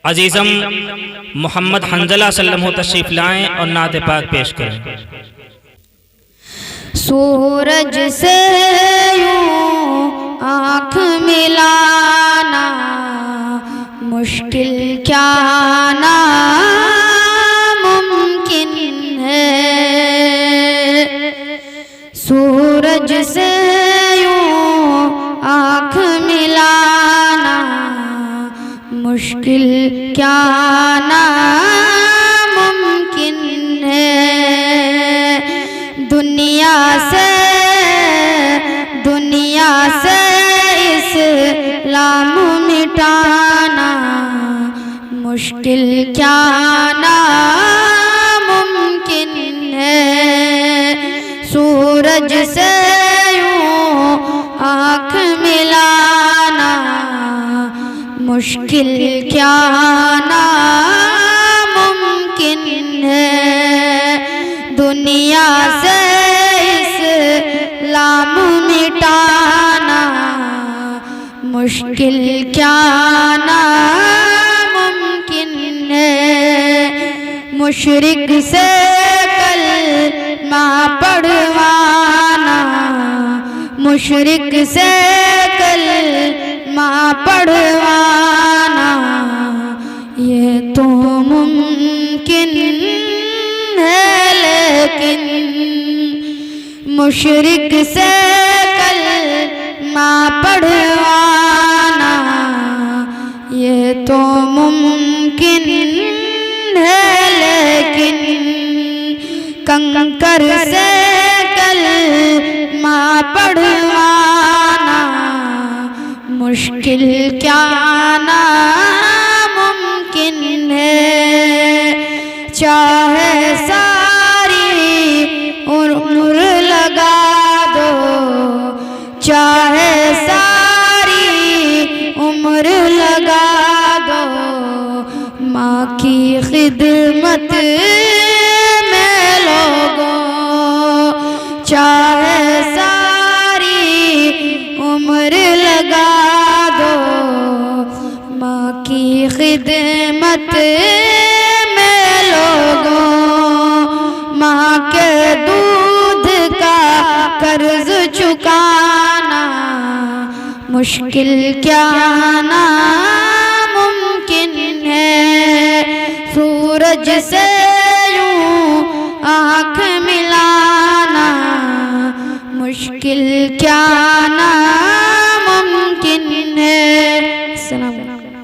अजीज़म मोहम्मद हंजला सल्लल्लाहु तशरीफ़ लाएँ और नात पाक पेश करें। सूरज से यूं आँख मिलाना मुश्किल क्या नामुमकिन है। सूरज से यूं आँख मिलाना मुश्किल क्या नामुमकिन है। दुनिया से इस्लाम मिटाना मुश्किल क्या नामुमकिन है। सूरज से यूं आँख मिलाना मुश्किल क्या नामुमकिन है। दुनिया से इस्लाम मिटाना मुश्किल क्या नामुमकिन है। मुशरिक से कलमा पढ़वाना मुशरिक से कलमा पढ़वाना ये तो मुमकिन है, लेकिन मुशरिक से कलमा पढ़वाना ये तो मुमकिन है, लेकिन कंकर से कलमा पढ़वाना मुश्किल क्या नामुमकिन है। चाहे सारी उम्र लगा दो चाहे सारी उम्र लगा दो माँ की खिदमत में लोगों। चाहे सारी उम्र लगा दो माँ की खिदमत में लोगों। माँ के दूध का कर्ज चुकाना मुश्किल क्या नामुमकिन है। सूरज से यूं आँख मिलाना मुश्किल क्या